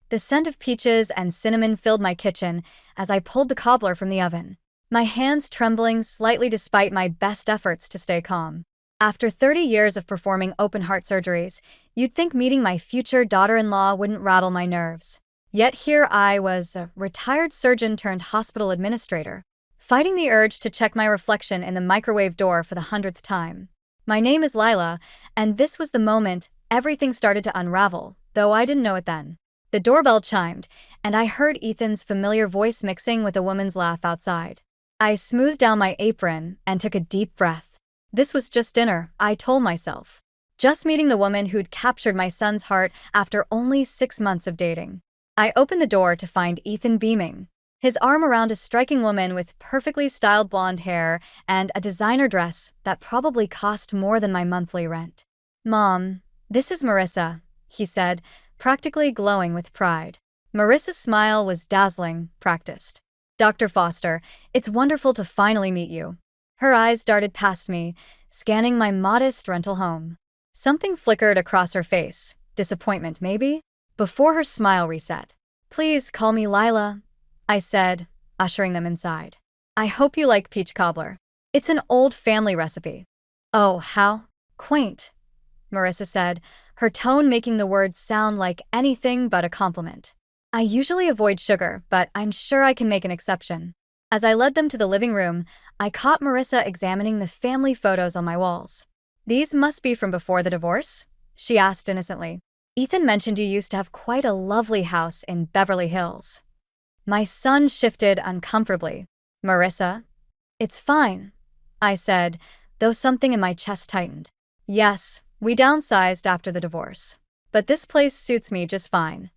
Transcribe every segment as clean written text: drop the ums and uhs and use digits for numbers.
The scent of peaches and cinnamon filled my kitchen as I pulled the cobbler from the oven, my hands trembling slightly despite my best efforts to stay calm. After 30 years of performing open-heart surgeries, you'd think meeting my future daughter-in-law wouldn't rattle my nerves. Yet here I was, a retired surgeon turned hospital administrator, fighting the urge to check my reflection in the microwave door for the 100th time. My name is Lila, and this was the moment everything started to unravel, though I didn't know it then. The doorbell chimed, and I heard Ethan's familiar voice mixing with a woman's laugh outside. I smoothed down my apron and took a deep breath. This was just dinner, I told myself. Just meeting the woman who'd captured my son's heart after only 6 months of dating. I opened the door to find Ethan beaming, his arm around a striking woman with perfectly styled blonde hair and a designer dress that probably cost more than my monthly rent. "Mom, this is Marissa," he said, practically glowing with pride. Marissa's smile was dazzling, practiced. "Dr. Foster, it's wonderful to finally meet you." Her eyes darted past me, scanning my modest rental home. Something flickered across her face, disappointment maybe, before her smile reset. "Please call me Lila," I said, ushering them inside. "I hope you like peach cobbler. It's an old family recipe." "Oh, how quaint," Marissa said, her tone making the words sound like anything but a compliment. "I usually avoid sugar, but I'm sure I can make an exception." As I led them to the living room, I caught Marissa examining the family photos on my walls. "These must be from before the divorce?" she asked innocently. "Ethan mentioned you used to have quite a lovely house in Beverly Hills." My son shifted uncomfortably. "Marissa?" "It's fine," I said, though something in my chest tightened. "Yes, we downsized after the divorce. But this place suits me just fine."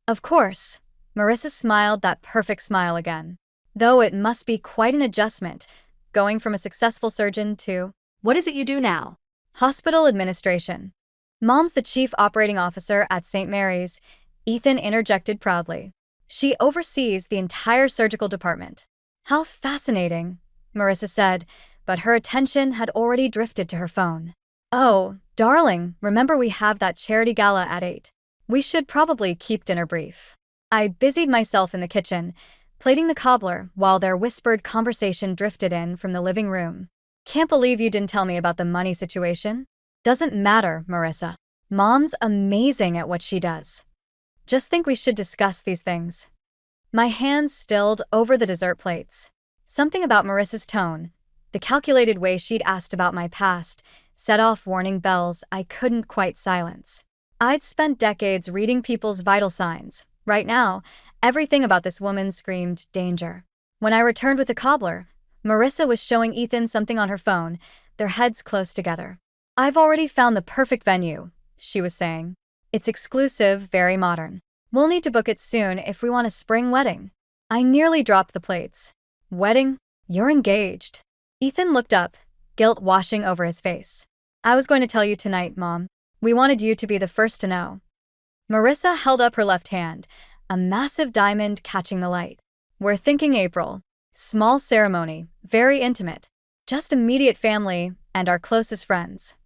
"Of course." Marissa smiled that perfect smile again. Though it must be quite an adjustment, going from a successful surgeon to, "What is it you do now?" "Hospital administration." "Mom's the chief operating officer at St. Mary's," Ethan interjected proudly. "She oversees the entire surgical department." "How fascinating," Marissa said, but her attention had already drifted to her phone. "Oh, darling, remember we have that charity gala at 8. We should probably keep dinner brief." I busied myself in the kitchen, plating the cobbler while their whispered conversation drifted in from the living room. "Can't believe you didn't tell me about the money situation." "Doesn't matter, Marissa. Mom's amazing at what she does. Just think we should discuss these things." My hands stilled over the dessert plates. Something about Marissa's tone, the calculated way she'd asked about my past, set off warning bells I couldn't quite silence. I'd spent decades reading people's vital signs. Right now, everything about this woman screamed danger. When I returned with the cobbler, Marissa was showing Ethan something on her phone, their heads close together. "I've already found the perfect venue," she was saying. "It's exclusive, very modern. We'll need to book it soon if we want a spring wedding." I nearly dropped the plates. "Wedding? You're engaged." Ethan looked up, guilt washing over his face. "I was going to tell you tonight, Mom. We wanted you to be the first to know." Marissa held up her left hand, a massive diamond catching the light. "We're thinking April. Small ceremony, very intimate. Just immediate family and our closest friends."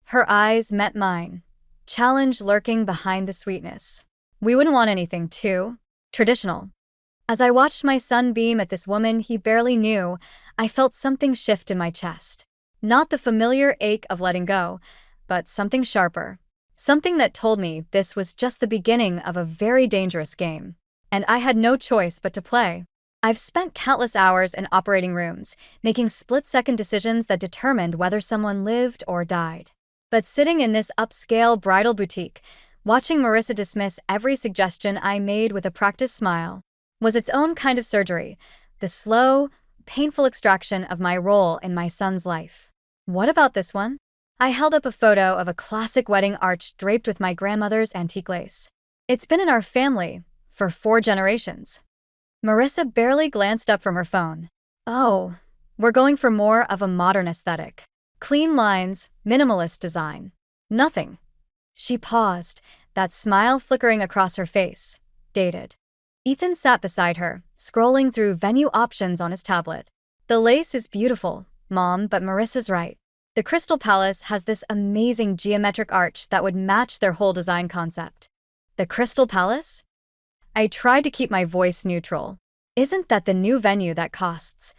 Her eyes met mine, challenge lurking behind the sweetness. "We wouldn't want anything too traditional." As I watched my son beam at this woman he barely knew, I felt something shift in my chest. Not the familiar ache of letting go, but something sharper. Something that told me this was just the beginning of a very dangerous game, and I had no choice but to play. I've spent countless hours in operating rooms, making split-second decisions that determined whether someone lived or died. But sitting in this upscale bridal boutique, watching Marissa dismiss every suggestion I made with a practiced smile, was its own kind of surgery, the slow, painful extraction of my role in my son's life. "What about this one?" I held up a photo of a classic wedding arch draped with my grandmother's antique lace. "It's been in our family for 4 generations." Marissa barely glanced up from her phone. "Oh, we're going for more of a modern aesthetic. Clean lines, minimalist design. Nothing." She paused, that smile flickering across her face. Dated. Ethan sat beside her, scrolling through venue options on his tablet. "The lace is beautiful, Mom, but Marissa's right. The Crystal Palace has this amazing geometric arch that would match their whole design concept." "The Crystal Palace?" I tried to keep my voice neutral. Isn't that the new venue that costs?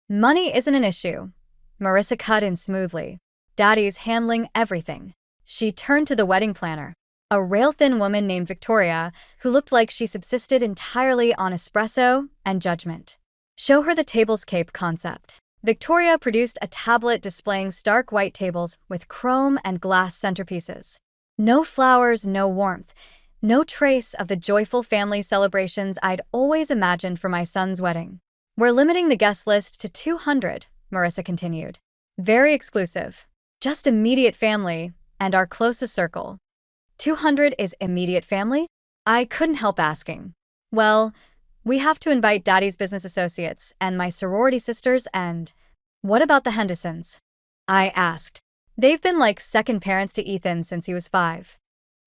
Money isn't an issue. Marissa cut in smoothly. Daddy's handling everything. She turned to the wedding planner, a rail-thin woman named Victoria who looked like she subsisted entirely on espresso and judgment. Show her the tablescape concept. Victoria produced a tablet displaying stark white tables with chrome and glass centerpieces. No flowers, no warmth, no trace of the joyful family celebrations I'd always imagined for my son's wedding. We're limiting the guest list to 200, Marissa continued. Very exclusive. Just immediate family and our closest circle. 200 is immediate family? I couldn't help asking. Well, we have to invite Daddy's business associates and my sorority sisters and… What about the Hendersons? I asked. They've been like second parents to Ethan since he was 5.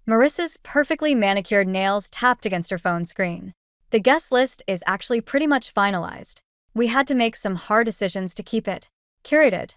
Marissa's perfectly manicured nails tapped against her phone screen. The guest list is actually pretty much finalized. We had to make some hard decisions to keep it curated.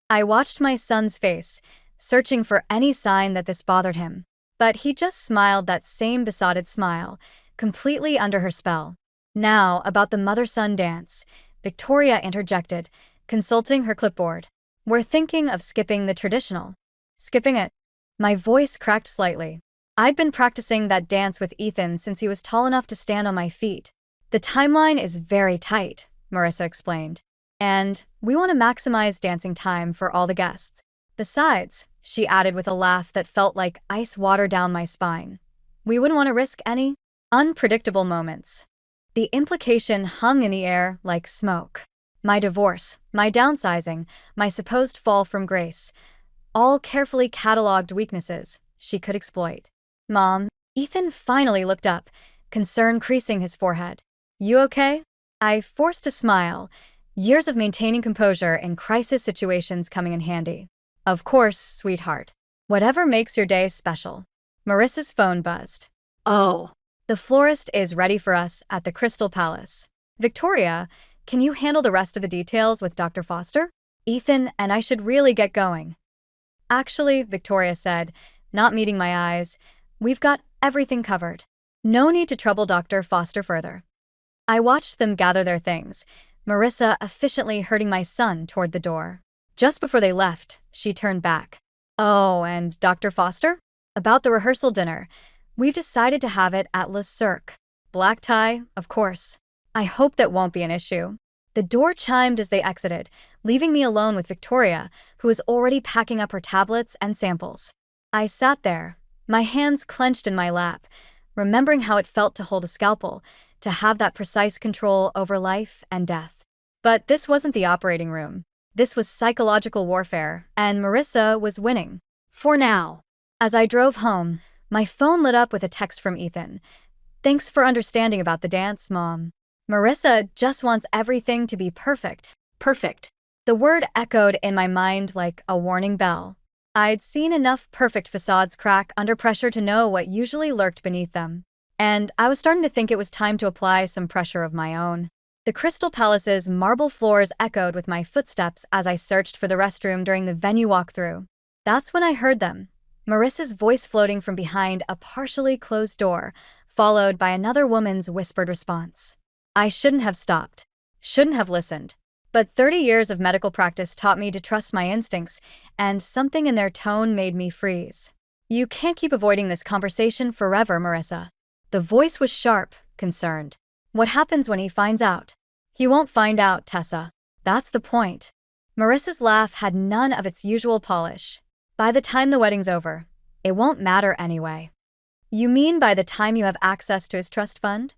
I watched my son's face, searching for any sign that this bothered him. But he just smiled that same besotted smile, completely under her spell. Now, about the mother-son dance, Victoria interjected, consulting her clipboard. We're thinking of skipping the traditional. Skipping it? My voice cracked slightly. I'd been practicing that dance with Ethan since he was tall enough to stand on my feet. The timeline is very tight, Marissa explained. And we want to maximize dancing time for all the guests. Besides, she added with a laugh that felt like ice water down my spine, we wouldn't want to risk any unpredictable moments. The implication hung in the air like smoke. My divorce, my downsizing, my supposed fall from grace, all carefully cataloged weaknesses she could exploit. Mom, Ethan finally looked up, concern creasing his forehead. You okay? I forced a smile, years of maintaining composure in crisis situations coming in handy. Of course, sweetheart. Whatever makes your day special. Marissa's phone buzzed. Oh. The florist is ready for us at the Crystal Palace. Victoria, can you handle the rest of the details with Dr. Foster? Ethan and I should really get going. Actually, Victoria said, not meeting my eyes, we've got everything covered. No need to trouble Dr. Foster further. I watched them gather their things, Marissa efficiently herding my son toward the door. Just before they left, she turned back. Oh, and Dr. Foster? About the rehearsal dinner. We've decided to have it at Le Cirque. Black tie, of course. I hope that won't be an issue. The door chimed as they exited, leaving me alone with Victoria, who was already packing up her tablets and samples. I sat there, my hands clenched in my lap, remembering how it felt to hold a scalpel, to have that precise control over life and death. But this wasn't the operating room. This was psychological warfare, and Marissa was winning. For now. As I drove home, my phone lit up with a text from Ethan. Thanks for understanding about the dance, Mom. Marissa just wants everything to be perfect. Perfect. The word echoed in my mind like a warning bell. I'd seen enough perfect facades crack under pressure to know what usually lurked beneath them. And I was starting to think it was time to apply some pressure of my own. The Crystal Palace's marble floors echoed with my footsteps as I searched for the restroom during the venue walkthrough. That's when I heard them. Marissa's voice floating from behind a partially closed door, followed by another woman's whispered response. I shouldn't have stopped. Shouldn't have listened. But 30 years of medical practice taught me to trust my instincts, and something in their tone made me freeze. You can't keep avoiding this conversation forever, Marissa. The voice was sharp, concerned. What happens when he finds out? He won't find out, Tessa. That's the point. Marissa's laugh had none of its usual polish. By the time the wedding's over, it won't matter anyway. You mean by the time you have access to his trust fund?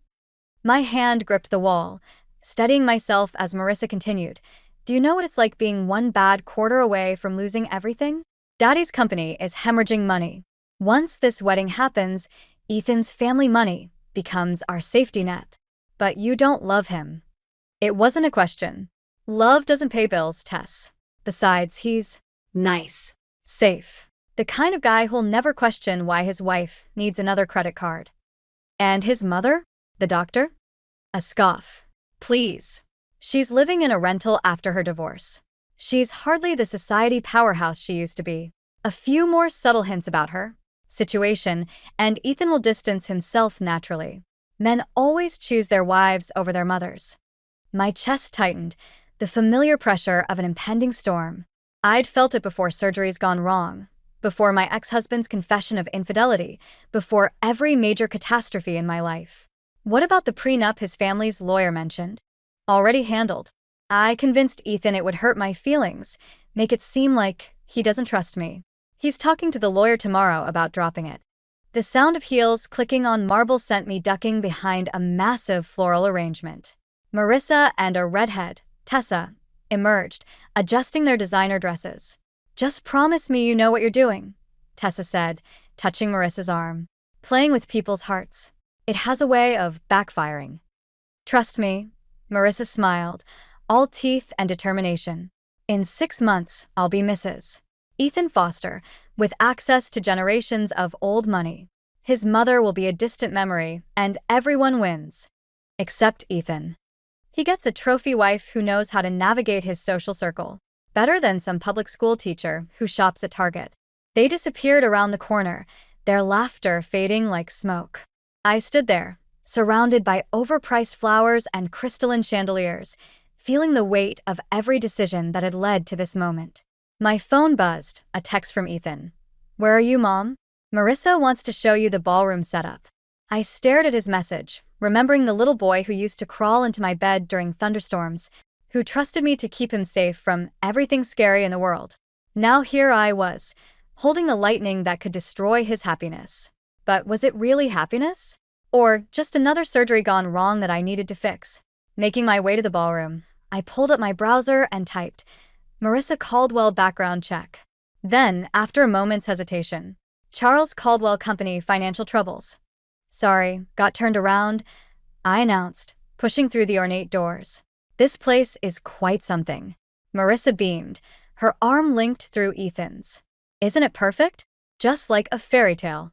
My hand gripped the wall, steadying myself as Marissa continued. Do you know what it's like being one bad quarter away from losing everything? Daddy's company is hemorrhaging money. Once this wedding happens, Ethan's family money becomes our safety net. But you don't love him. It wasn't a question. Love doesn't pay bills, Tess. Besides, he's nice. Safe. The kind of guy who'll never question why his wife needs another credit card. And his mother? The doctor? A scoff. Please. She's living in a rental after her divorce. She's hardly the society powerhouse she used to be. A few more subtle hints about her situation, and Ethan will distance himself naturally. Men always choose their wives over their mothers. My chest tightened, the familiar pressure of an impending storm. I'd felt it before surgeries gone wrong, before my ex-husband's confession of infidelity, before every major catastrophe in my life. What about the prenup his family's lawyer mentioned? Already handled. I convinced Ethan it would hurt my feelings, make it seem like he doesn't trust me. He's talking to the lawyer tomorrow about dropping it. The sound of heels clicking on marble sent me ducking behind a massive floral arrangement. Marissa and a redhead, Tessa, emerged, adjusting their designer dresses. "Just promise me you know what you're doing," Tessa said, touching Marissa's arm. "Playing with people's hearts. It has a way of backfiring." "Trust me," Marissa smiled, all teeth and determination. "In 6 months, I'll be Mrs. Ethan Foster, with access to generations of old money. His mother will be a distant memory, and everyone wins. Except Ethan. He gets a trophy wife who knows how to navigate his social circle. Better than some public school teacher who shops at Target." They disappeared around the corner, their laughter fading like smoke. I stood there, surrounded by overpriced flowers and crystalline chandeliers, feeling the weight of every decision that had led to this moment. My phone buzzed, a text from Ethan. "Where are you, Mom? Marissa wants to show you the ballroom setup." I stared at his message, remembering the little boy who used to crawl into my bed during thunderstorms, who trusted me to keep him safe from everything scary in the world. Now here I was, holding the lightning that could destroy his happiness. But was it really happiness? Or just another surgery gone wrong that I needed to fix? Making my way to the ballroom, I pulled up my browser and typed, "Marissa Caldwell background check." Then, after a moment's hesitation, "Charles Caldwell Company financial troubles." "Sorry, got turned around," I announced, pushing through the ornate doors. "This place is quite something." Marissa beamed, her arm linked through Ethan's. "Isn't it perfect? Just like a fairy tale."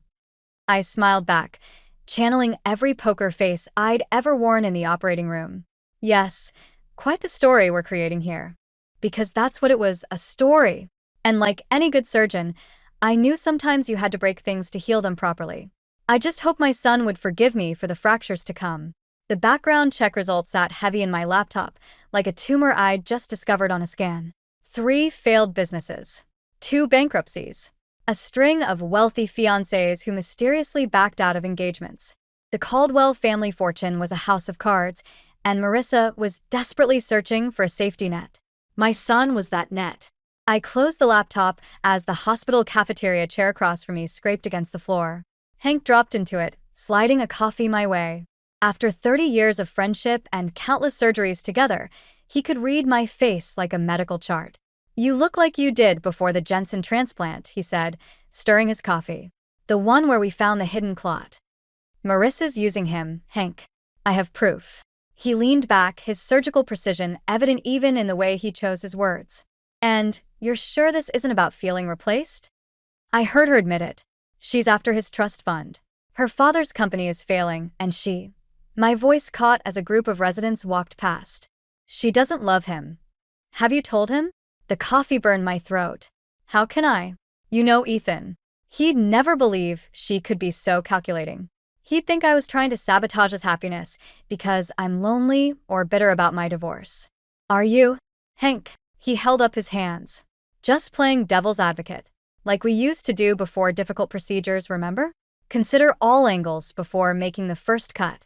I smiled back, channeling every poker face I'd ever worn in the operating room. Yes, quite the story we're creating here. Because that's what it was, a story. And like any good surgeon, I knew sometimes you had to break things to heal them properly. I just hoped my son would forgive me for the fractures to come. The background check result sat heavy in my laptop, like a tumor I'd just discovered on a scan. 3 failed businesses. 2 bankruptcies. A string of wealthy fiancés who mysteriously backed out of engagements. The Caldwell family fortune was a house of cards, and Marissa was desperately searching for a safety net. My son was that net. I closed the laptop as the hospital cafeteria chair across from me scraped against the floor. Hank dropped into it, sliding a coffee my way. After 30 years of friendship and countless surgeries together, he could read my face like a medical chart. "You look like you did before the Jensen transplant," he said, stirring his coffee. "The one where we found the hidden clot." "Marissa's using him, Hank. I have proof." He leaned back, his surgical precision evident even in the way he chose his words. "And you're sure this isn't about feeling replaced?" I heard her admit it. "She's after his trust fund. Her father's company is failing, and she—" My voice caught as a group of residents walked past. "She doesn't love him." "Have you told him?" The coffee burned my throat. "How can I? You know Ethan. He'd never believe she could be so calculating. He'd think I was trying to sabotage his happiness because I'm lonely or bitter about my divorce." "Are you, Hank?" He held up his hands. "Just playing devil's advocate, like we used to do before difficult procedures, remember? Consider all angles before making the first cut."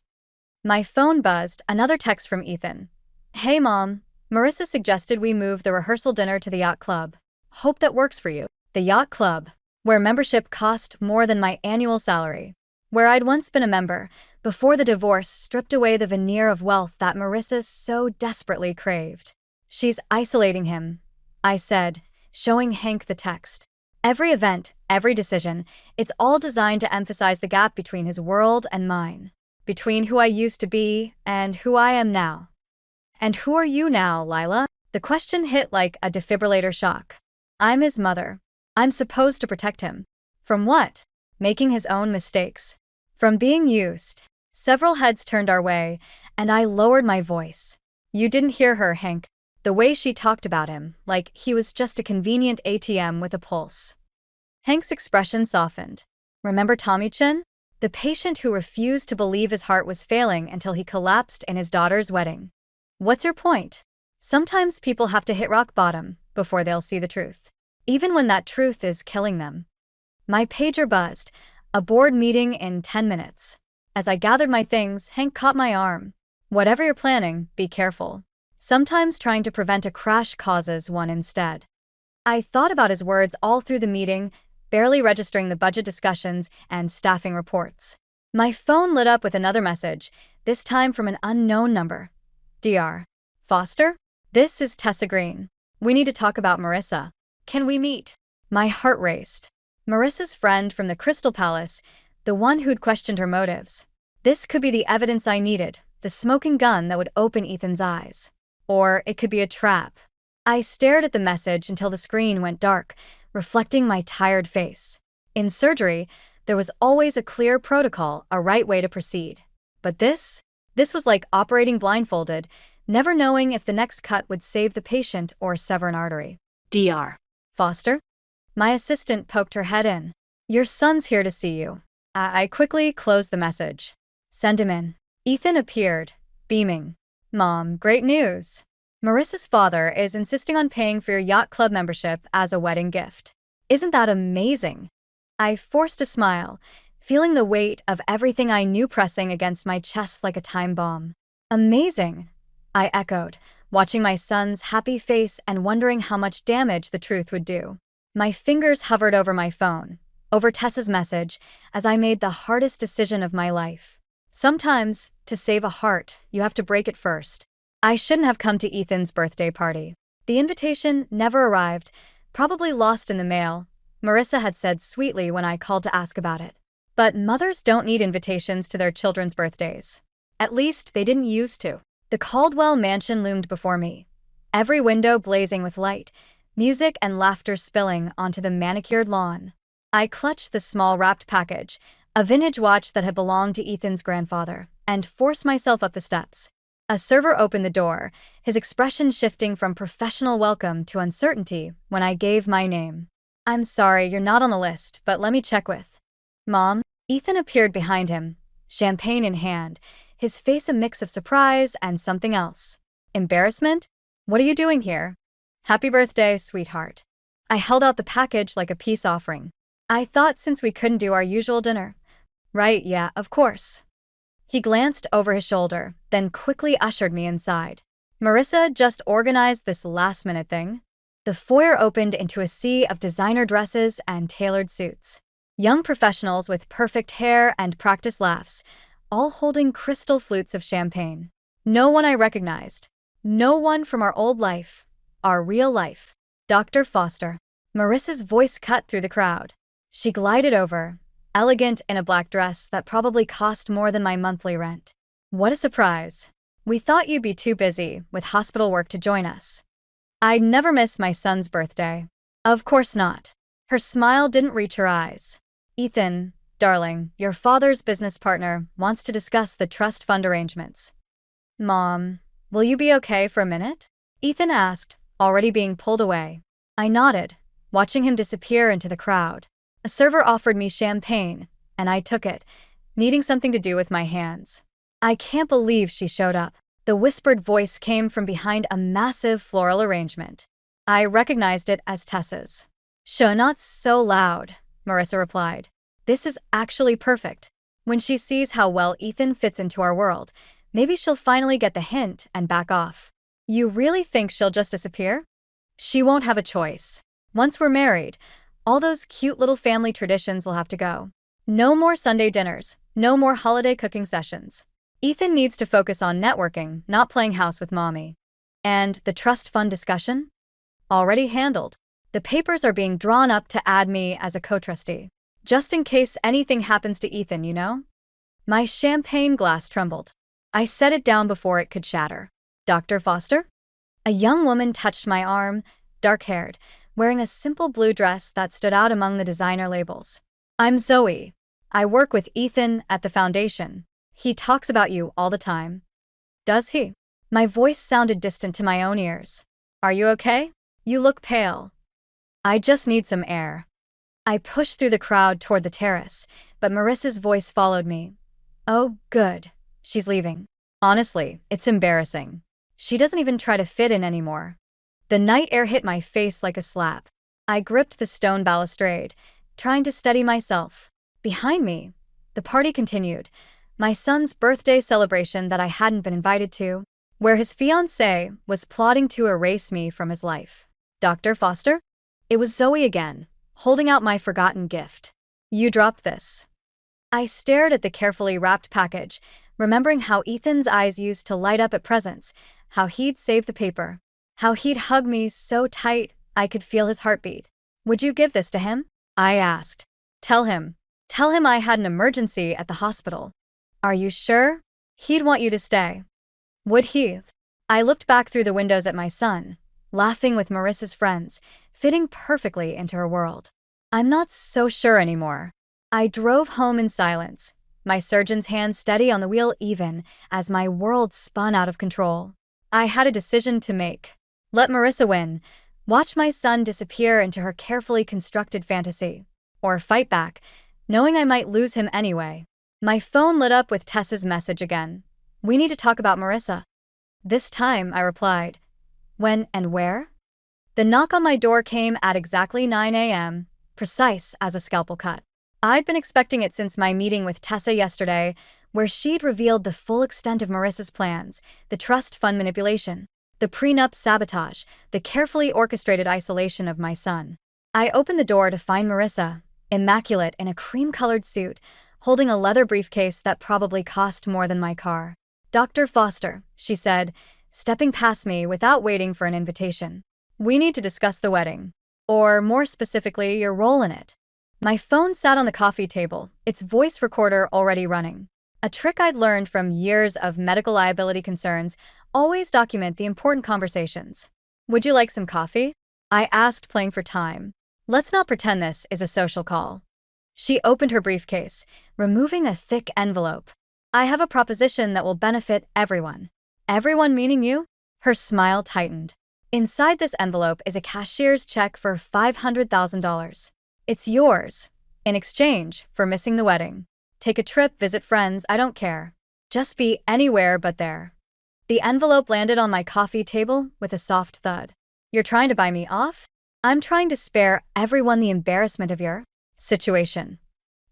My phone buzzed, another text from Ethan. "Hey Mom, Marissa suggested we move the rehearsal dinner to the yacht club. Hope that works for you." The yacht club, where membership cost more than my annual salary. Where I'd once been a member, before the divorce stripped away the veneer of wealth that Marissa so desperately craved. "She's isolating him," I said, showing Hank the text. "Every event, every decision, it's all designed to emphasize the gap between his world and mine. Between who I used to be and who I am now." "And who are you now, Lila?" The question hit like a defibrillator shock. "I'm his mother. I'm supposed to protect him." From what? Making his own mistakes. From being used. Several heads turned our way, and I lowered my voice. "You didn't hear her, Hank. The way she talked about him, like he was just a convenient ATM with a pulse." Hank's expression softened. "Remember Tommy Chin? The patient who refused to believe his heart was failing until he collapsed in his daughter's wedding. What's your point? Sometimes people have to hit rock bottom before they'll see the truth, even when that truth is killing them. My pager buzzed. A board meeting in 10 minutes. As I gathered my things, Hank caught my arm. Whatever you're planning, be careful. Sometimes trying to prevent a crash causes one instead. I thought about his words all through the meeting, barely registering the budget discussions and staffing reports. My phone lit up with another message, this time from an unknown number. Dr. Foster? This is Tessa Green. We need to talk about Marissa. Can we meet? My heart raced. Marissa's friend from the Crystal Palace, the one who'd questioned her motives. This could be the evidence I needed, the smoking gun that would open Ethan's eyes. Or it could be a trap. I stared at the message until the screen went dark, reflecting my tired face. In surgery, there was always a clear protocol, a right way to proceed. But this was like operating blindfolded, never knowing if the next cut would save the patient or sever an artery. Dr. Foster? My assistant poked her head in. Your son's here to see you. I quickly closed the message. Send him in. Ethan appeared, beaming. Mom, great news. Marissa's father is insisting on paying for your yacht club membership as a wedding gift. Isn't that amazing? I forced a smile, feeling the weight of everything I knew pressing against my chest like a time bomb. Amazing, I echoed, watching my son's happy face and wondering how much damage the truth would do. My fingers hovered over my phone, over Tessa's message, as I made the hardest decision of my life. Sometimes, to save a heart, you have to break it first. I shouldn't have come to Ethan's birthday party. The invitation never arrived, probably lost in the mail, Marissa had said sweetly when I called to ask about it. But mothers don't need invitations to their children's birthdays. At least, they didn't used to. The Caldwell mansion loomed before me, every window blazing with light, music and laughter spilling onto the manicured lawn. I clutched the small wrapped package, a vintage watch that had belonged to Ethan's grandfather, and forced myself up the steps. A server opened the door, his expression shifting from professional welcome to uncertainty when I gave my name. I'm sorry, you're not on the list, but let me check with. Mom? Ethan appeared behind him, champagne in hand, his face a mix of surprise and something else. Embarrassment? What are you doing here? Happy birthday, sweetheart. I held out the package like a peace offering. I thought since we couldn't do our usual dinner. Right, yeah, of course. He glanced over his shoulder, then quickly ushered me inside. Marissa just organized this last-minute thing. The foyer opened into a sea of designer dresses and tailored suits. Young professionals with perfect hair and practiced laughs, all holding crystal flutes of champagne. No one I recognized. No one from our old life. Our real life. Dr. Foster. Marissa's voice cut through the crowd. She glided over, elegant in a black dress that probably cost more than my monthly rent. What a surprise. We thought you'd be too busy with hospital work to join us. I'd never miss my son's birthday. Of course not. Her smile didn't reach her eyes. Ethan, darling, your father's business partner wants to discuss the trust fund arrangements. Mom, will you be okay for a minute? Ethan asked, already being pulled away. I nodded, watching him disappear into the crowd. A server offered me champagne, and I took it, needing something to do with my hands. I can't believe she showed up. The whispered voice came from behind a massive floral arrangement. I recognized it as Tessa's. Sure, not so loud, Marissa replied. This is actually perfect. When she sees how well Ethan fits into our world, maybe she'll finally get the hint and back off. You really think she'll just disappear? She won't have a choice. Once we're married, all those cute little family traditions will have to go. No more Sunday dinners, no more holiday cooking sessions. Ethan needs to focus on networking, not playing house with mommy. And the trust fund discussion? Already handled. The papers are being drawn up to add me as a co-trustee. Just in case anything happens to Ethan, you know? My champagne glass trembled. I set it down before it could shatter. Dr. Foster? A young woman touched my arm, dark-haired, wearing a simple blue dress that stood out among the designer labels. I'm Zoe. I work with Ethan at the foundation. He talks about you all the time. Does he? My voice sounded distant to my own ears. Are you okay? You look pale. I just need some air. I pushed through the crowd toward the terrace, but Marissa's voice followed me. Oh, good. She's leaving. Honestly, it's embarrassing. She doesn't even try to fit in anymore. The night air hit my face like a slap. I gripped the stone balustrade, trying to steady myself. Behind me, the party continued. My son's birthday celebration that I hadn't been invited to, where his fiancée was plotting to erase me from his life. Dr. Foster? It was Zoe again, holding out my forgotten gift. You dropped this. I stared at the carefully wrapped package, remembering how Ethan's eyes used to light up at presents, how he'd save the paper, how he'd hug me so tight I could feel his heartbeat. Would you give this to him? I asked. Tell him I had an emergency at the hospital. Are you sure? He'd want you to stay. Would he? I looked back through the windows at my son, laughing with Marissa's friends, fitting perfectly into her world. I'm not so sure anymore. I drove home in silence, my surgeon's hand steady on the wheel even as my world spun out of control. I had a decision to make. Let Marissa win, watch my son disappear into her carefully constructed fantasy, or fight back, knowing I might lose him anyway. My phone lit up with Tessa's message again. We need to talk about Marissa. This time, I replied. When and where? The knock on my door came at exactly 9 a.m., precise as a scalpel cut. I'd been expecting it since my meeting with Tessa yesterday, where she'd revealed the full extent of Marissa's plans, the trust fund manipulation, the prenup sabotage, the carefully orchestrated isolation of my son. I opened the door to find Marissa, immaculate in a cream-colored suit, holding a leather briefcase that probably cost more than my car. Dr. Foster, she said, stepping past me without waiting for an invitation. We need to discuss the wedding. Or, more specifically, your role in it. My phone sat on the coffee table, its voice recorder already running. A trick I'd learned from years of medical liability concerns: always document the important conversations. Would you like some coffee? I asked, playing for time. Let's not pretend this is a social call. She opened her briefcase, removing a thick envelope. I have a proposition that will benefit everyone. Everyone meaning you? Her smile tightened. Inside this envelope is a cashier's check for $500,000. It's yours, in exchange for missing the wedding. Take a trip, visit friends, I don't care. Just be anywhere but there. The envelope landed on my coffee table with a soft thud. You're trying to buy me off? I'm trying to spare everyone the embarrassment of your situation.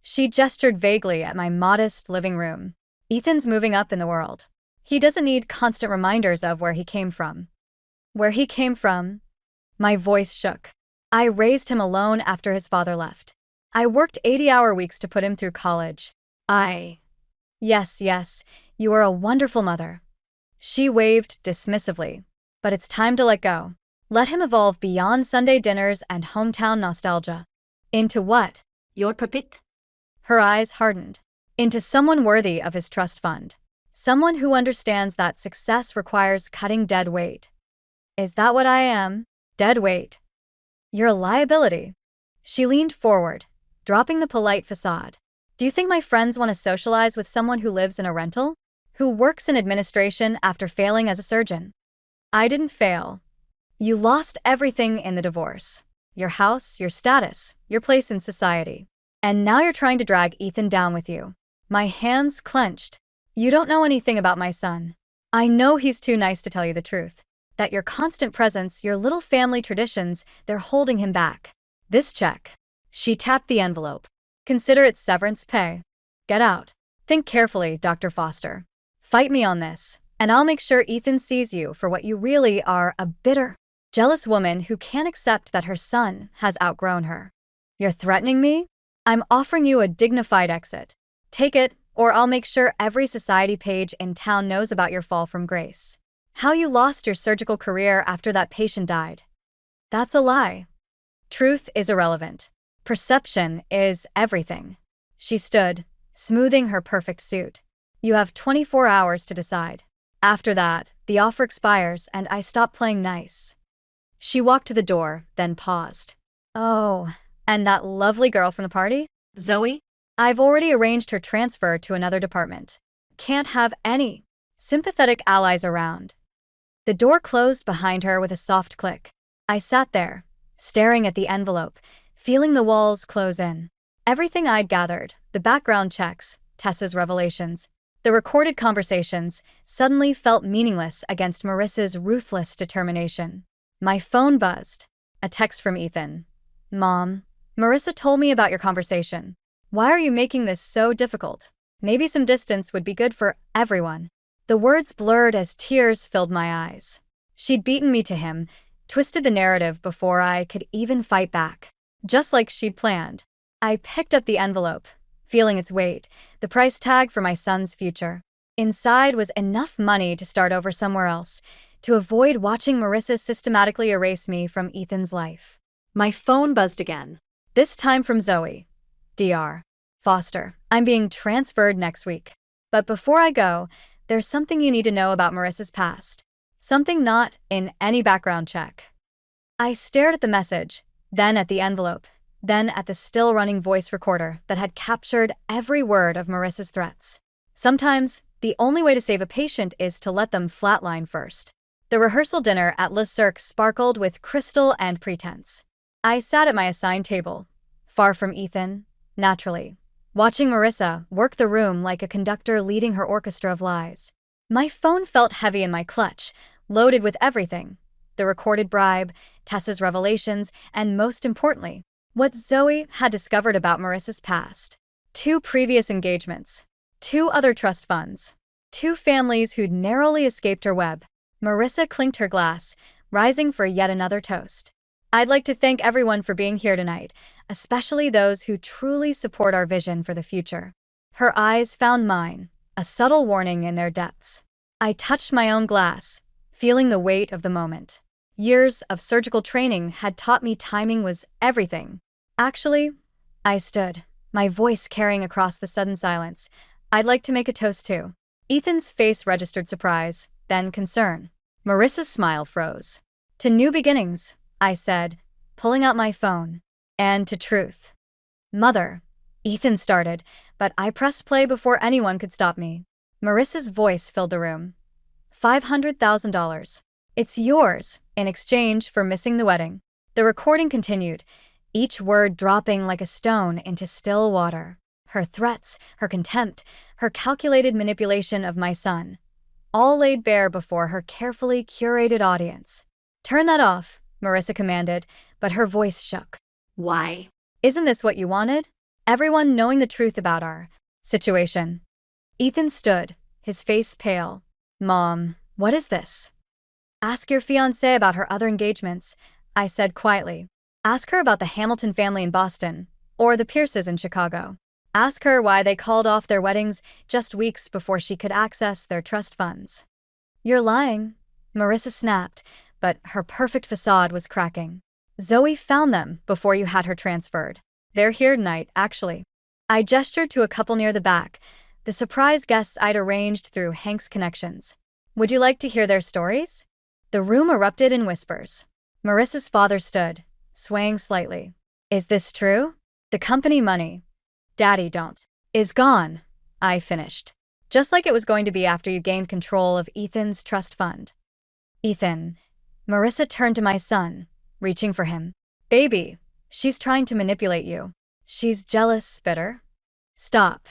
She gestured vaguely at my modest living room. Ethan's moving up in the world. He doesn't need constant reminders of where he came from. Where he came from? My voice shook. I raised him alone after his father left. I worked 80-hour weeks to put him through college. Yes, you are a wonderful mother. She waved dismissively. But it's time to let go. Let him evolve beyond Sunday dinners and hometown nostalgia. Into what? Your puppet? Her eyes hardened. Into someone worthy of his trust fund. Someone who understands that success requires cutting dead weight. Is that what I am? Dead weight. You're a liability. She leaned forward, dropping the polite facade. Do you think my friends want to socialize with someone who lives in a rental? Who works in administration after failing as a surgeon? I didn't fail. You lost everything in the divorce. Your house, your status, your place in society. And now you're trying to drag Ethan down with you. My hands clenched. You don't know anything about my son. I know he's too nice to tell you the truth. That your constant presence, your little family traditions, they're holding him back. This check. She tapped the envelope. Consider it severance pay. Get out. Think carefully, Dr. Foster. Fight me on this, and I'll make sure Ethan sees you for what you really are, a bitter, jealous woman who can't accept that her son has outgrown her. You're threatening me? I'm offering you a dignified exit. Take it, or I'll make sure every society page in town knows about your fall from grace. How you lost your surgical career after that patient died. That's a lie. Truth is irrelevant. Perception is everything. She stood, smoothing her perfect suit. You have 24 hours to decide. After that, the offer expires and I stop playing nice. She walked to the door, then paused. Oh, and that lovely girl from the party? Zoe? I've already arranged her transfer to another department. Can't have any sympathetic allies around. The door closed behind her with a soft click. I sat there, staring at the envelope, feeling the walls close in. Everything I'd gathered, the background checks, Tessa's revelations, the recorded conversations, suddenly felt meaningless against Marissa's ruthless determination. My phone buzzed. A text from Ethan. Mom, Marissa told me about your conversation. Why are you making this so difficult? Maybe some distance would be good for everyone. The words blurred as tears filled my eyes. She'd beaten me to him, twisted the narrative before I could even fight back. Just like she'd planned. I picked up the envelope, feeling its weight, the price tag for my son's future. Inside was enough money to start over somewhere else, to avoid watching Marissa systematically erase me from Ethan's life. My phone buzzed again. This time from Zoe. Dr. Foster, I'm being transferred next week. But before I go, there's something you need to know about Marissa's past. Something not in any background check. I stared at the message, then at the envelope, then at the still-running voice recorder that had captured every word of Marissa's threats. Sometimes, the only way to save a patient is to let them flatline first. The rehearsal dinner at Le Cirque sparkled with crystal and pretense. I sat at my assigned table, far from Ethan, naturally, watching Marissa work the room like a conductor leading her orchestra of lies. My phone felt heavy in my clutch, loaded with everything. The recorded bribe, Tessa's revelations, and most importantly, what Zoe had discovered about Marissa's past. 2 previous engagements, 2 other trust funds, 2 families who'd narrowly escaped her web. Marissa clinked her glass, rising for yet another toast. I'd like to thank everyone for being here tonight, especially those who truly support our vision for the future. Her eyes found mine, a subtle warning in their depths. I touched my own glass, feeling the weight of the moment. Years of surgical training had taught me timing was everything. Actually, I stood, my voice carrying across the sudden silence. I'd like to make a toast too. Ethan's face registered surprise, then concern. Marissa's smile froze. To new beginnings, I said, pulling out my phone. And to truth. Mother, Ethan started, but I pressed play before anyone could stop me. Marissa's voice filled the room. $500,000. It's yours, in exchange for missing the wedding. The recording continued, each word dropping like a stone into still water. Her threats, her contempt, her calculated manipulation of my son, all laid bare before her carefully curated audience. Turn that off, Marissa commanded, but her voice shook. Why? Isn't this what you wanted? Everyone knowing the truth about our situation. Ethan stood, his face pale. Mom, what is this? Ask your fiancée about her other engagements, I said quietly. Ask her about the Hamilton family in Boston, or the Pierces in Chicago. Ask her why they called off their weddings just weeks before she could access their trust funds. You're lying, Marissa snapped, but her perfect facade was cracking. Zoe found them before you had her transferred. They're here tonight, actually. I gestured to a couple near the back, the surprise guests I'd arranged through Hank's connections. Would you like to hear their stories? The room erupted in whispers. Marissa's father stood, swaying slightly. Is this true? The company money, Daddy don't, is gone, I finished. Just like it was going to be after you gained control of Ethan's trust fund. Ethan, Marissa turned to my son, reaching for him. Baby, she's trying to manipulate you. She's jealous, bitter. Stop.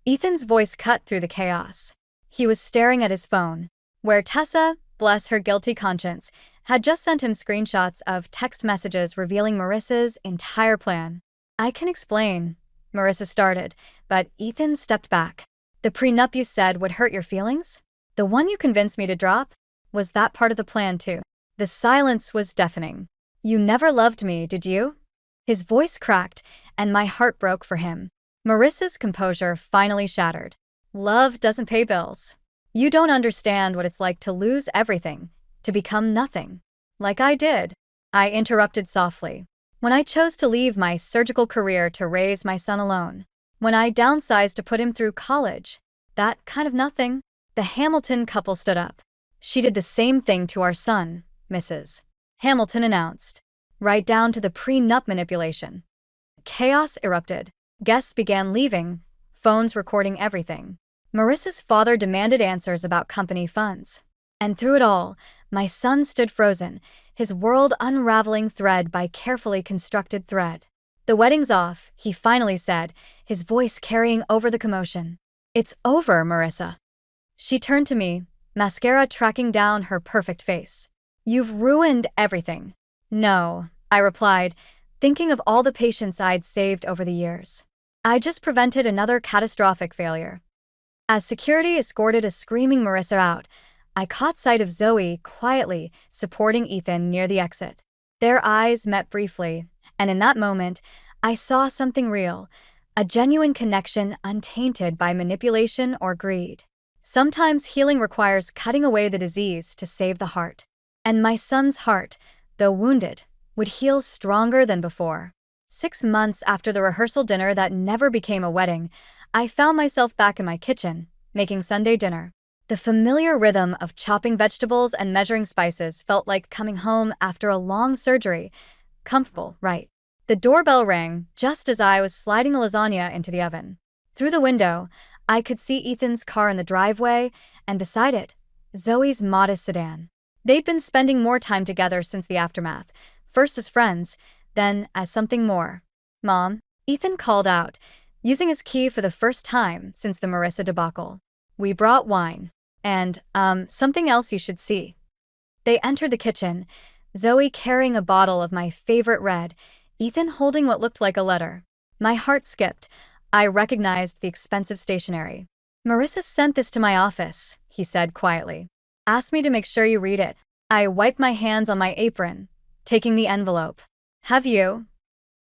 Ethan's voice cut through the chaos. He was staring at his phone, where Tessa, bless her guilty conscience, had just sent him screenshots of text messages revealing Marissa's entire plan. I can explain, Marissa started, but Ethan stepped back. The prenup you said would hurt your feelings? The one you convinced me to drop? Was that part of the plan too? The silence was deafening. You never loved me, did you? His voice cracked, and my heart broke for him. Marissa's composure finally shattered. Love doesn't pay bills. You don't understand what it's like to lose everything, to become nothing. Like I did. I interrupted softly. When I chose to leave my surgical career to raise my son alone. When I downsized to put him through college. That kind of nothing. The Hamilton couple stood up. She did the same thing to our son, Mrs. Hamilton announced. Right down to the prenup manipulation. Chaos erupted. Guests began leaving, phones recording everything. Marissa's father demanded answers about company funds. And through it all, my son stood frozen, his world unraveling thread by carefully constructed thread. "The wedding's off," he finally said, his voice carrying over the commotion. "It's over, Marissa." She turned to me, mascara tracking down her perfect face. "You've ruined everything." "No," I replied, thinking of all the patience I'd saved over the years. "I just prevented another catastrophic failure." As security escorted a screaming Marissa out, I caught sight of Zoe quietly supporting Ethan near the exit. Their eyes met briefly, and in that moment, I saw something real, a genuine connection untainted by manipulation or greed. Sometimes healing requires cutting away the disease to save the heart. And my son's heart, though wounded, would heal stronger than before. 6 months after the rehearsal dinner that never became a wedding, I found myself back in my kitchen, making Sunday dinner. The familiar rhythm of chopping vegetables and measuring spices felt like coming home after a long surgery. Comfortable, right? The doorbell rang just as I was sliding the lasagna into the oven. Through the window, I could see Ethan's car in the driveway, and beside it, Zoe's modest sedan. They'd been spending more time together since the aftermath, first as friends, then as something more. "Mom," Ethan called out, using his key for the first time since the Marissa debacle. "We brought wine. And, something else you should see." They entered the kitchen, Zoe carrying a bottle of my favorite red, Ethan holding what looked like a letter. My heart skipped. I recognized the expensive stationery. "Marissa sent this to my office," he said quietly. "Asked me to make sure you read it." I wiped my hands on my apron, taking the envelope. "Have you?"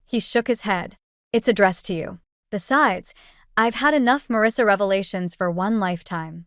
He shook his head. "It's addressed to you. Besides, I've had enough Marissa revelations for one lifetime."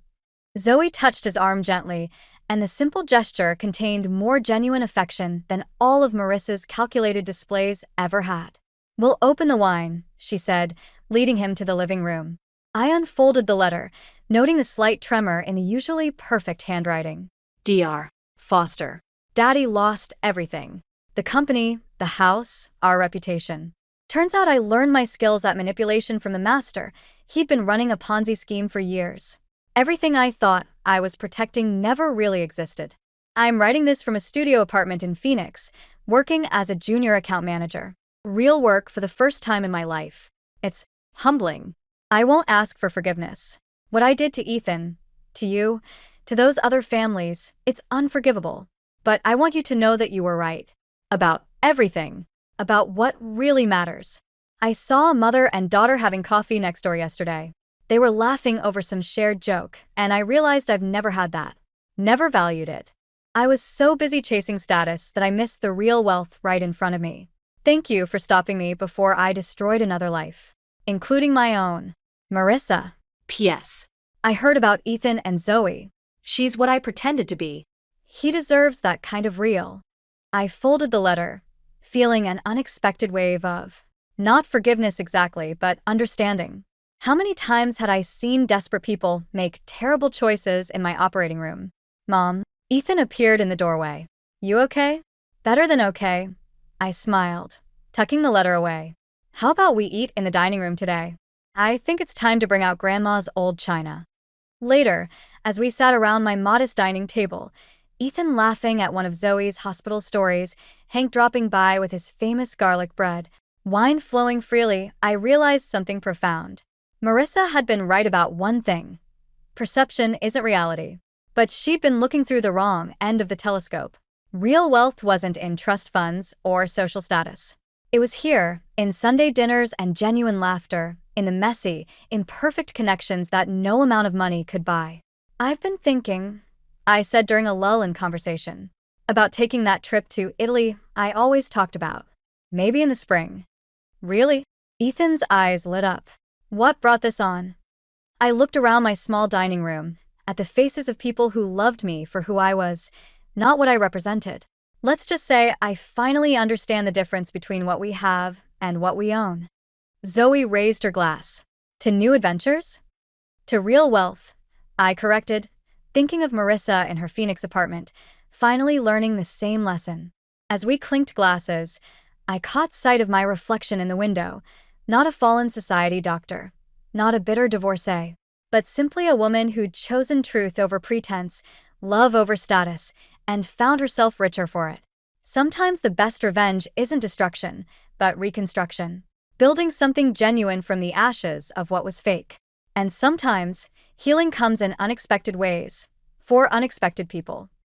Zoe touched his arm gently, and the simple gesture contained more genuine affection than all of Marissa's calculated displays ever had. "We'll open the wine," she said, leading him to the living room. I unfolded the letter, noting the slight tremor in the usually perfect handwriting. "Dr. Foster. Daddy lost everything. The company, the house, our reputation. Turns out I learned my skills at manipulation from the master. He'd been running a Ponzi scheme for years. Everything I thought I was protecting never really existed. I'm writing this from a studio apartment in Phoenix, working as a junior account manager. Real work for the first time in my life. It's humbling. I won't ask for forgiveness. What I did to Ethan, to you, to those other families, it's unforgivable. But I want you to know that you were right. About everything. About what really matters." I saw a mother and daughter having coffee next door yesterday. They were laughing over some shared joke, and I realized I've never had that. Never valued it. I was so busy chasing status that I missed the real wealth right in front of me. Thank you for stopping me before I destroyed another life. Including my own. Marissa. P.S. I heard about Ethan and Zoe. She's what I pretended to be. He deserves that kind of real. I folded the letter, feeling an unexpected wave of, not forgiveness exactly, but understanding. How many times had I seen desperate people make terrible choices in my operating room? "Mom." Ethan appeared in the doorway. "You okay?" "Better than okay." I smiled, tucking the letter away. "How about we eat in the dining room today? I think it's time to bring out Grandma's old china." Later, as we sat around my modest dining table, Ethan laughing at one of Zoe's hospital stories, Hank dropping by with his famous garlic bread, wine flowing freely, I realized something profound. Marissa had been right about one thing. Perception isn't reality. But she'd been looking through the wrong end of the telescope. Real wealth wasn't in trust funds or social status. It was here, in Sunday dinners and genuine laughter, in the messy, imperfect connections that no amount of money could buy. "I've been thinking," I said during a lull in conversation, "about taking that trip to Italy I always talked about. Maybe in the spring." "Really?" Ethan's eyes lit up. "What brought this on?" I looked around my small dining room, at the faces of people who loved me for who I was, not what I represented. Let's just say I finally understand the difference between what we have and what we own. Zoe raised her glass. "To new adventures?" "To real wealth," I corrected, thinking of Marissa in her Phoenix apartment, finally learning the same lesson. As we clinked glasses, I caught sight of my reflection in the window, not a fallen society doctor, not a bitter divorcee, but simply a woman who'd chosen truth over pretense, love over status, and found herself richer for it. Sometimes the best revenge isn't destruction, but reconstruction. Building something genuine from the ashes of what was fake. And sometimes, healing comes in unexpected ways, for unexpected people.